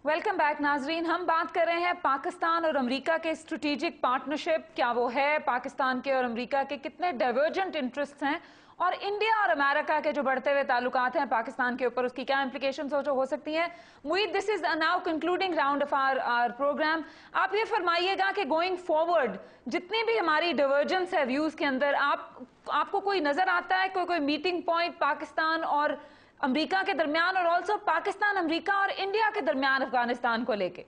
Welcome back नाजरीन। हम बात कर रहे हैं पाकिस्तान और अमेरिका के स्ट्रेटेजिक पार्टनरशिप, क्या वो है, पाकिस्तान के और अमेरिका के कितने डाइवर्जेंट इंटरेस्ट्स हैं, और इंडिया और अमेरिका के जो बढ़ते हुए ताल्लुकात हैं पाकिस्तान के ऊपर, उसकी क्या इंप्लीकेशंस हो सकती हैं। Muid, this is now concluding round of our program. आप ये फरमाइएगा कि गोइंग फॉरवर्ड जितनी भी हमारी डाइवर्जेंस है व्यूज के अंदर, आपको कोई नजर आता है कोई मीटिंग पॉइंट पाकिस्तान और अमेरिका के दरमियान, और ऑल्सो पाकिस्तान, अमेरिका और इंडिया के दरमियान अफगानिस्तान को लेके?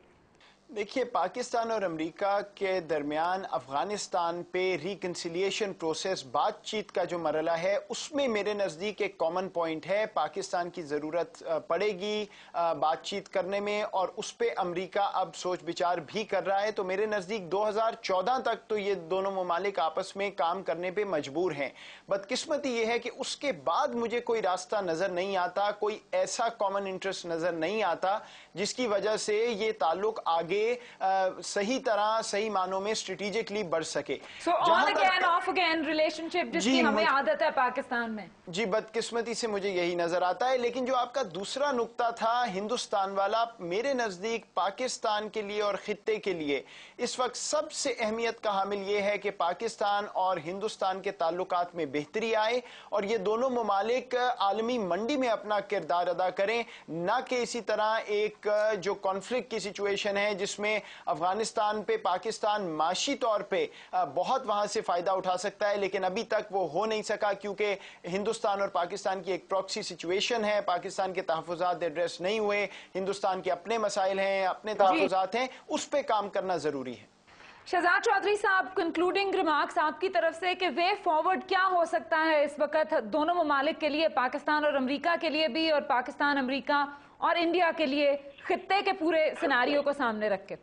देखिए, पाकिस्तान और अमेरिका के दरमियान अफगानिस्तान पे रिकन्सिलिएशन प्रोसेस, बातचीत का जो मरला है, उसमें मेरे नज़दीक एक कॉमन पॉइंट है। पाकिस्तान की ज़रूरत पड़ेगी बातचीत करने में, और उस पर अमेरिका अब सोच विचार भी कर रहा है। तो मेरे नज़दीक 2014 तक तो ये दोनों ममालिक आपस में काम करने पे मजबूर हैं। बदकिस्मती ये है कि उसके बाद मुझे कोई रास्ता नज़र नहीं आता, कोई ऐसा कॉमन इंटरेस्ट नज़र नहीं आता जिसकी वजह से ये ताल्लुक आगे सही तरह, सही मानों में स्ट्रेटेजिकली बढ़ सके। So on again, off again relationship जिसकी हमें आदत है पाकिस्तान में। जी, बदकिस्मती से मुझे यही नजर आता है। लेकिन जो आपका दूसरा नुक्ता था हिंदुस्तान वाला, मेरे नजदीक पाकिस्तान के लिए और खित्ते के लिए इस वक्त सबसे अहमियत का हामिल ये है कि पाकिस्तान और हिंदुस्तान के ताल्लुकात में बेहतरी आए, और ये दोनों ममालिक आलमी मंडी में अपना किरदार अदा करें, ना कि इसी तरह एक जो कॉन्फ्लिक्ट की सिचुएशन है जिसमें अफगानिस्तान पे पाकिस्तान माशी तौर पे बहुत वहां से फायदा उठा सकता है, लेकिन अभी तक वो हो नहीं सका क्योंकि हिंदुस्तान और पाकिस्तान की एक प्रॉक्सी सिचुएशन है। पाकिस्तान के तहफ़्फ़ुज़ात एड्रेस नहीं हुए, हिंदुस्तान के अपने मसाइल हैं, अपने तहफ़्फ़ुज़ात हैं, उस पे काम करना जरूरी है। शहजाद चौधरी साहब, कंक्लूडिंग रिमार्क्स आपकी तरफ से कि वे फॉरवर्ड क्या हो सकता है इस वक्त दोनों ममालिक के लिए, पाकिस्तान और अमेरिका के लिए भी, और पाकिस्तान, अमेरिका और इंडिया के लिए, खित्ते के पूरे सिनेरियो को सामने रख के?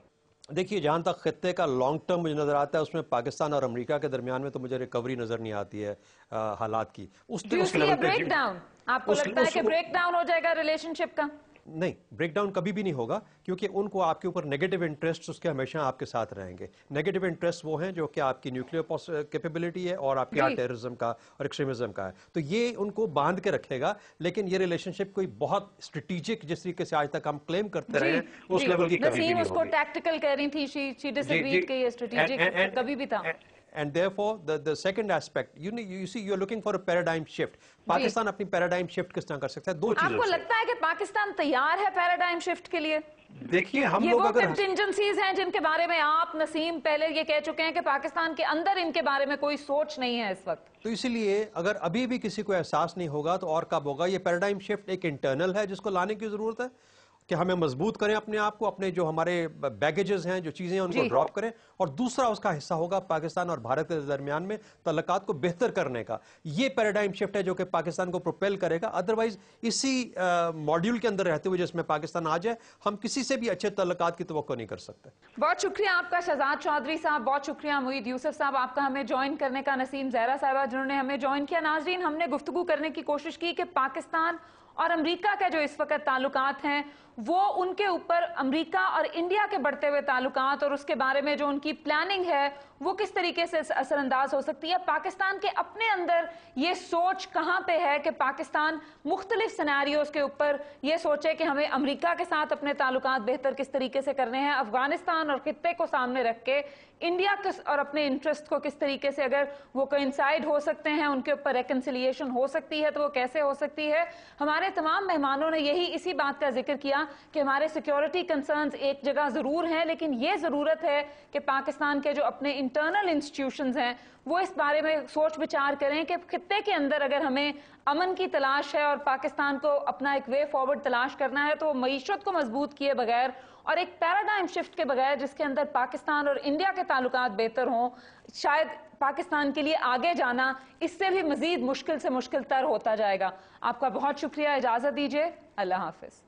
देखिए, जहाँ तक खित्ते का लॉन्ग टर्म मुझे नज़र आता है, उसमें पाकिस्तान और अमेरिका के दरमियान में तो मुझे रिकवरी नज़र नहीं आती है हालात की। ब्रेक डाउन, आपको लगता है कि ब्रेक डाउन हो जाएगा रिलेशनशिप का? नहीं, ब्रेकडाउन कभी भी नहीं होगा, क्योंकि उनको आपके ऊपर नेगेटिव इंटरेस्ट उसके हमेशा आपके साथ रहेंगे। नेगेटिव इंटरेस्ट वो हैं जो कि आपकी न्यूक्लियर कैपेबिलिटी है और आपके टेररिज्म का और एक्सट्रीमिज्म का है, तो ये उनको बांध के रखेगा। लेकिन ये रिलेशनशिप कोई बहुत स्ट्रेटेजिक जिस तरीके से आज तक हम क्लेम करते रहे उस लेवल की कभी भी नहीं उसको टैक्टिकल कह रही थी, शी डिसएग्रीड कि ये स्ट्रेटेजिक कभी भी था। And therefore, the second aspect, you see, you're looking for a paradigm shift. Pakistan अपनी पैराडाइम शिफ्ट किस तरह कर सकता है? दो चीजों से। आपको लगता है कि पाकिस्तान तैयार है पैराडाइम शिफ्ट के लिए? देखिए, हम लोग अगर कंटिजेंसीज हैं जिनके बारे में आप, नसीम, पहले ये कह चुके हैं कि पाकिस्तान के अंदर इनके बारे में कोई सोच नहीं है इस वक्त, तो इसीलिए अगर अभी भी किसी को एहसास नहीं होगा तो और कब होगा? ये पैराडाइम शिफ्ट एक इंटरनल है जिसको लाने की जरूरत है कि हमें मजबूत करें अपने आप को, अपने जो हमारे बैगेजेस हैं, जो चीजें हैं, उनको ड्रॉप करें, और दूसरा उसका हिस्सा होगा पाकिस्तान और भारत के दरमियान में तल्लुकात को बेहतर करने का। ये पैराडाइम शिफ्ट है जो कि पाकिस्तान को प्रोपेल करेगा। अदरवाइज इसी मॉड्यूल के अंदर रहते हुए जिसमें पाकिस्तान आ जाए, हम किसी से भी अच्छे तल्लुकात की तवक्को नहीं कर सकते। बहुत शुक्रिया आपका शहजाद चौधरी साहब, बहुत शुक्रिया मुईद यूसुफ साहब आपका हमें ज्वाइन करने का, नसीम ज़हरा साहिबा जिन्होंने हमें ज्वाइन किया। नाजरीन, हमने गुफ्तगू करने की कोशिश की कि पाकिस्तान और अमेरिका के जो इस वक्त ताल्लुकात हैं वो उनके ऊपर अमेरिका और इंडिया के बढ़ते हुए ताल्लुकात और उसके बारे में जो उनकी प्लानिंग है वो किस तरीके से असरअंदाज हो सकती है। पाकिस्तान के अपने अंदर ये सोच कहाँ पे है कि पाकिस्तान मुख्तलिफ सिनेरियोज के ऊपर ये सोचे कि हमें अमेरिका के साथ अपने ताल्लुकात बेहतर किस तरीके से करने हैं, अफगानिस्तान और खित्ते को सामने रख के इंडिया और अपने इंटरेस्ट को किस तरीके से अगर वो कोइंसाइड हो सकते हैं, उनके ऊपर रेकन्सिलिएशन हो सकती है तो वो कैसे हो सकती है। हमारे तमाम मेहमानों ने यही इसी बात का जिक्र किया कि हमारे सिक्योरिटी कंसर्न्स एक जगह जरूर हैं, लेकिन ये जरूरत है कि पाकिस्तान के जो अपने इंटरनल इंस्टीट्यूशंस हैं वो इस बारे में सोच विचार करें कि खित्ते के अंदर अगर हमें अमन की तलाश है और पाकिस्तान को अपना एक वे फॉरवर्ड तलाश करना है तो मईशत को मजबूत किए बगैर और एक पैराडाइम शिफ्ट के बगैर जिसके अंदर पाकिस्तान और इंडिया के ताल्लुकात बेहतर हों, शायद पाकिस्तान के लिए आगे जाना इससे भी मजीद मुश्किल से मुश्किल तर होता जाएगा। आपका बहुत शुक्रिया, इजाजत दीजिए, अल्लाह हाफिज।